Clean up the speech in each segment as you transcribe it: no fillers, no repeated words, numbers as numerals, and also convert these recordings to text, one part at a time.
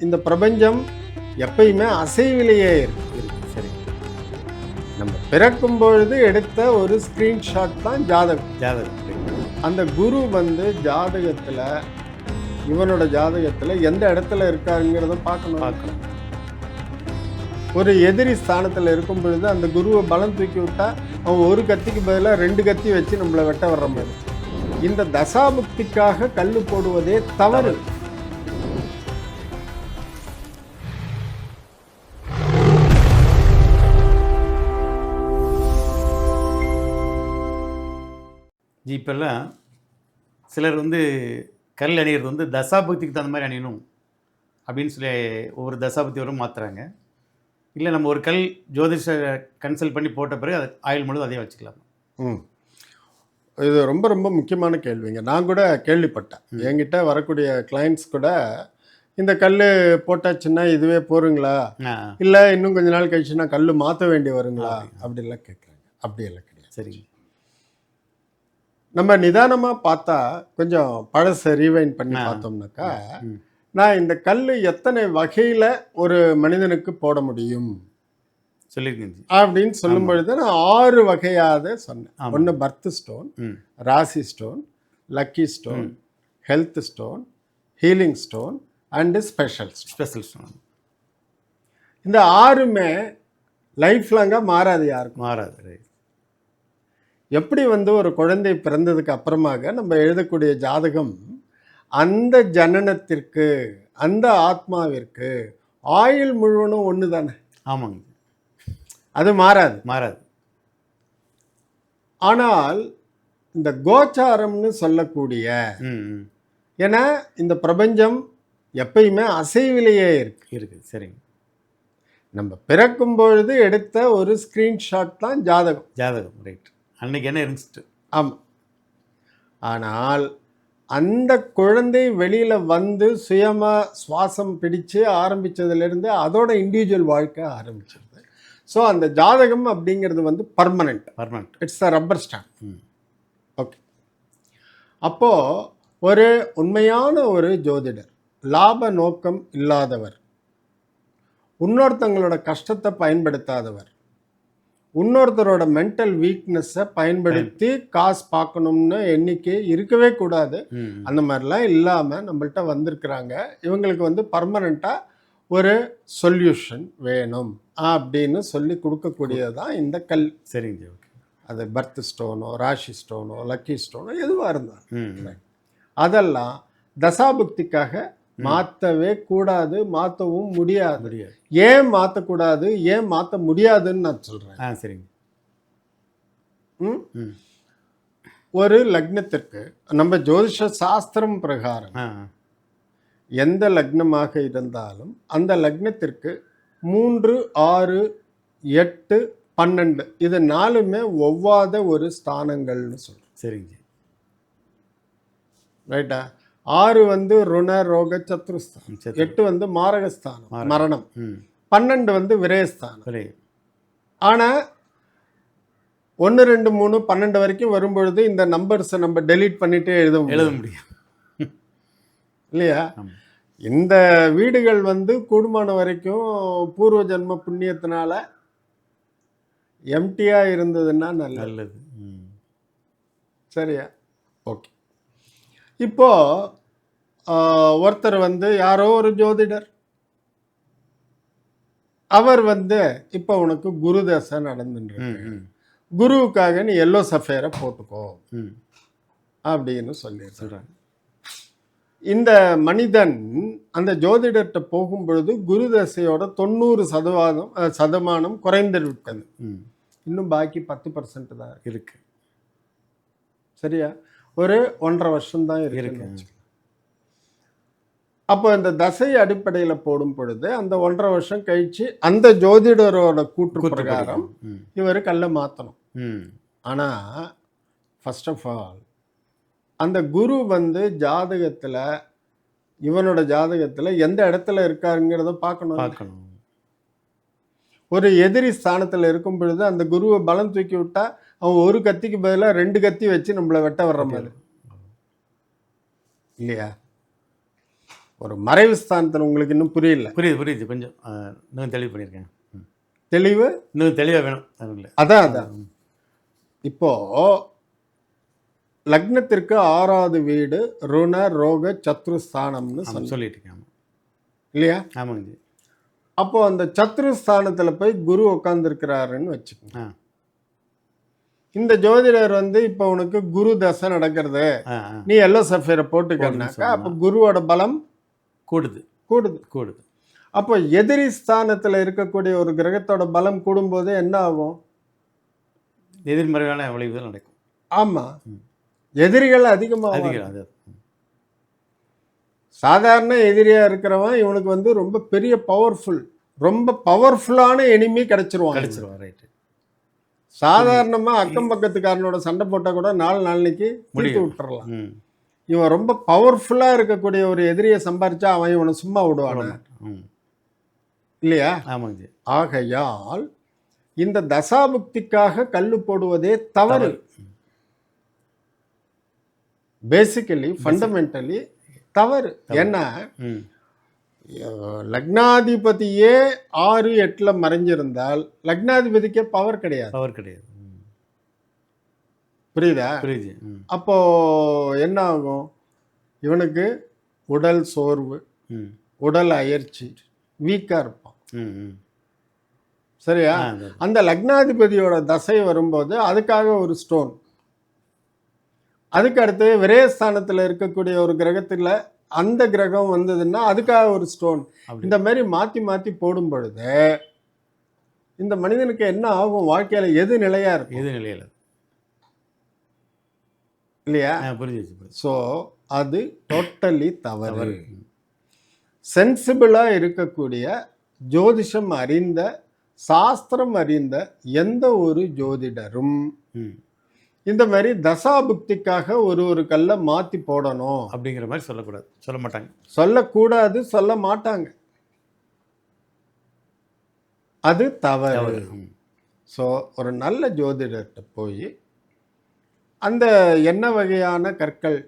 இந்த பிரபஞ்சம் எப்பயுமே அசைவிலேயே இருக்கு. சரி. நம்ம பிறக்கும் பொழுது எடுத்த ஒரு ஸ்கிரீன்ஷாட் தான் ஜாதகம். அந்த குரு வந்து ஜாதகத்துல இவனோட ஜாதகத்துல எந்த இடத்துல இருக்காருங்கிறத பார்க்கணும். ஒரு எதிரி ஸ்தானத்துல இருக்கும் பொழுது அந்த குருவை பலம் தூக்கி விட்டா அவன் ஒரு கத்திக்கு பதிலாக 2 கத்தி வச்சு நம்மளை வெட்ட வர்ற மாதிரி. இந்த தசாபுக்திக்காக கல்லு போடுவதே தவறு. இப்போல்லாம் சிலர் கல் அணிகிறது தசாபக்திக்கு தகுந்த மாதிரி அணியணும் அப்படின்னு சொல்லி ஒவ்வொரு தசாபக்தி வரும் மாற்றுறாங்க. இல்லை நம்ம ஒரு கல் ஜோதிஷ கன்சல்ட் பண்ணி போட்ட பிறகு அது ஆயுள் முழுவதும் அதே வச்சுக்கலாம். இது ரொம்ப ரொம்ப முக்கியமான கேள்விங்க. நான் கூட கேள்விப்பட்டேன். என்கிட்ட வரக்கூடிய கிளைண்ட்ஸ் கூட இந்த கல் போட்டாச்சுன்னா இதுவே போருங்களா, இல்லை இன்னும் கொஞ்ச நாள் கழிச்சுன்னா கல் மாற்ற வேண்டி வருங்களா அப்படிலாம் கேட்குறாங்க. அப்படியெல்லாம் கிடையாது. சரி, நம்ம நிதானமாக பார்த்தா கொஞ்சம் பழசை ரீவைண்ட் பண்ணி பார்த்தோம்னாக்கா, நான் இந்த கல் எத்தனை வகையில் ஒரு மனிதனுக்கு போட முடியும் சொல்லியிருக்கேன் அப்படின்னு சொல்லும் பொழுது நான் 6 வகையாக சொன்னேன். ஒன்று பர்த் ஸ்டோன், ராசி stone, lucky stone, health stone, healing stone and special stone. இந்த 6மே லைஃப் லாங்காக மாறாது, யாருக்கும் மாறாது. எப்படி ஒரு குழந்தை பிறந்ததுக்கு அப்புறமாக நம்ம எழுதக்கூடிய ஜாதகம் அந்த ஜனனத்திற்கு அந்த ஆத்மாவிற்கு ஆயுள் முழுவதும் ஒன்று தானே. ஆமாங்க, அது மாறாது. ஆனால் இந்த கோச்சாரம்னு சொல்லக்கூடிய, ஏன்னா இந்த பிரபஞ்சம் எப்பயுமே அசைவிலேயே இருக்கு. சரிங்க. நம்ம பிறக்கும் பொழுது எடுத்த ஒரு ஸ்கிரீன்ஷாட் தான் ஜாதகம். ரைட். அன்னைக்கு என்ன இருந்துச்சு. ஆமாம். ஆனால் அந்த குழந்தை வெளியில் வந்து சுயமாக சுவாசம் பிடிச்சு ஆரம்பித்ததுலேருந்து அதோட இண்டிவிஜுவல் வாழ்க்கை ஆரம்பிச்சிருது. ஸோ அந்த ஜாதகம் அப்படிங்கிறது permanent. It's a rubber stamp. Okay. அப்போது ஒரு உண்மையான ஒரு ஜோதிடர், லாப நோக்கம் இல்லாதவர், இன்னொருத்தங்களோட கஷ்டத்தை பயன்படுத்தாதவர், இன்னொருத்தரோட மென்டல் வீக்னஸை பயன்படுத்தி காசு பார்க்கணும்னு எண்ணிக்கை இருக்கவே கூடாது. அந்த மாதிரிலாம் இல்லாமல் நம்மள்கிட்ட வந்திருக்கிறாங்க. இவங்களுக்கு பர்மனெண்ட்டாக ஒரு சொல்யூஷன் வேணும் அப்படின்னு சொல்லி கொடுக்கக்கூடியதான் இந்த கல். சரிங்க. ஓகே. அது பர்த் ஸ்டோனோ, ராசி ஸ்டோனோ, லக்கி ஸ்டோனோ எதுவாக இருந்தாலும் அதெல்லாம் தசாபுக்திக்காக மாற்றவே கூடாது, மாற்றவும் முடியாது. ஏன் மாற்றக்கூடாது, ஏன் மாற்ற முடியாதுன்னு நான் சொல்கிறேன். சரிங்க. ஒரு லக்னத்திற்கு நம்ம ஜோதிஷ சாஸ்திரம் பிரகாரம் எந்த லக்னமாக இருந்தாலும் அந்த லக்னத்திற்கு 3, 6, 8, 12 இது 4மே ஒவ்வாத ஒரு ஸ்தானங்கள்னு சொல்கிறேன். சரிங்க. ரைட்டா? 6 ருண ரோக சத்ருஸ்தானம், 8 மாரகஸ்தானம் மரணம், 12 விரயஸ்தானம். ஆனால் 1, 2, 3, 12 வரைக்கும் வரும்பொழுது இந்த நம்பர்ஸை நம்ம டெலீட் பண்ணிட்டே எழுத முடியும் இல்லையா? இந்த வீடுகள் கூடுமான வரைக்கும் பூர்வ ஜென்ம புண்ணியத்தினால எம்டியாக இருந்ததுன்னா நல்லது. சரியா? ஓகே. இப்போ ஒருத்தர் யாரோ ஒரு ஜோதிடர், அவர் இப்போ உனக்கு குரு தசை நடந்துட்டு, குருவுக்காக நீ எல்லோ சஃபேரை போட்டுக்கோ அப்படின்னு சொல்றாங்க. இந்த மனிதன் அந்த ஜோதிடர்கிட்ட போகும் பொழுது குரு தசையோட 90% குறைந்து விட்டது. இன்னும் பாக்கி 10% தான் இருக்கு. சரியா? ஒரு 1.5 வருஷம் தான் இருக்கு. அப்போ இந்த தசை அடிப்படையில் போடும் பொழுது அந்த 1.5 வருஷம் கழிச்சு அந்த ஜோதிடரோட கூற்று பிரகாரம் இவர் கல்லை மாற்றணும். ஆனால் ஃபர்ஸ்ட் ஆஃப் ஆல் அந்த குரு ஜாதகத்தில் இவனோட ஜாதகத்தில் எந்த இடத்துல இருக்காருங்கிறத பார்க்கணும். ஒரு எதிரி ஸ்தானத்தில் இருக்கும் பொழுது அந்த குருவை பலம் தூக்கி விட்டா அவன் ஒரு கத்திக்கு பதிலாக 2 கத்தி வச்சு நம்மளை வெட்ட வர்ற மாதிரி இல்லையா? ஒரு மறைவு ஸ்தானத்தில் உங்களுக்கு இன்னும் புரியல. புரியுது கொஞ்சம் இன்னும் தெளிவு பண்ணியிருக்கேன். தெளிவு இன்னும் தெளிவாக வேணும் அதுல. அதான் இப்போ லக்னத்திற்கு 6வது வீடு ருண ரோக சத்ருஸ்தானம்னு சொல்லிட்டு இருக்கேன். இல்லையா? ஆமாங்க ஜி. அப்போ அந்த சத்ருஸ்தானத்துல போய் குரு உட்கார்ந்துருக்கிறாருன்னு வச்சுக்கோங்க. இந்த ஜோதிடர் வந்து இப்போ உனக்கு குரு தசை நடக்கிறது, நீ எல்லோ சஃபீரை போட்டுக்கன்னாக்கா அப்போ குருவோட பலம் கூடுது. அப்போ எதிரி ஸ்தானத்துல இருக்கக்கூடிய ஒரு கிரகத்தோட பலம் கூடும்போது என்ன ஆகும்? எதிர்மறையான விளைவுகள் நடக்கும். ஆமா, எதிரிகள் அதிகமாக. சாதாரண எதிரியா இருக்கிறவன் இவனுக்கு வந்து ரொம்ப பெரிய ரொம்ப பவர்ஃபுல்லான எனிமி கிடைச்சிருவான். ரைட். சாதாரணமா அக்கம் பக்கத்துக்காரனோட சண்டை போட்டா கூட நாளைக்கு முடித்து விட்டுறலாம். இவன் ரொம்ப பவர்ஃபுல்லா இருக்கக்கூடிய ஒரு எதிரியை சம்பாரிச்சா அவன் இவனை சும்மா விடுவான இல்லையா? ஆமாங்க. ஆகையால் இந்த தசாபுக்திக்காக கல்லு போடுவதே தவறு. பேசிக்கலி ஃபண்டமெண்டலி தவறு. ஏன்னா லக்னாதிபதியே 6, 8ல மறைஞ்சிருந்தால் லக்னாதிபதிக்கே பவர் கிடையாது. புரியுதா? அப்போ என்ன ஆகும்? இவனுக்கு உடல் சோர்வு, உடல் அயற்சி, வீக்கா இருப்பான். சரியா? அந்த லக்னாதிபதியோட தசை வரும்போது அதுக்காக ஒரு ஸ்டோன், அதுக்கு அடுத்து விரயஸ்தானத்தில் இருக்கக்கூடிய ஒரு கிரகத்தில் அந்த கிரகம் வந்ததுன்னா அதுக்காக ஒரு ஸ்டோன். இந்த மாதிரி மாற்றி மாற்றி போடும் பொழுது இந்த மனிதனுக்கு என்ன ஆகும்? வாழ்க்கையில் எது நிலையா இருக்கும்? எது நிலையில இல்லையா? புரிஞ்சுச்சு. ஸோ அது டோட்டலி தவறு. சென்சிபிளாக இருக்கக்கூடிய ஜோதிஷம் அறிந்த சாஸ்திரம் அறிந்த எந்த ஒரு ஜோதிடரும் இந்த மாதிரி தசாபுக்திக்காக ஒரு கல்லை மாற்றி போடணும் அப்படிங்கிற மாதிரி சொல்ல மாட்டாங்க. சொல்ல மாட்டாங்க. அது தவறு. ஸோ ஒரு நல்ல ஜோதிடர்கிட்ட போய் அந்த என்ன வகையான கற்கள்,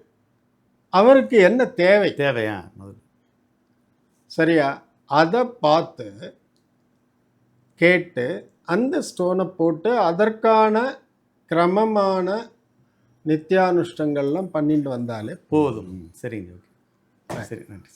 அவருக்கு என்ன தேவையா சரியா, அதை பார்த்து கேட்டு அந்த ஸ்டோனை போட்டு அதற்கான கிரமமான நித்தியானுஷ்டங்கள்லாம் பண்ணிட்டு வந்தாலே போதும். சரிங்க. ஓகே. சரி, நன்றி.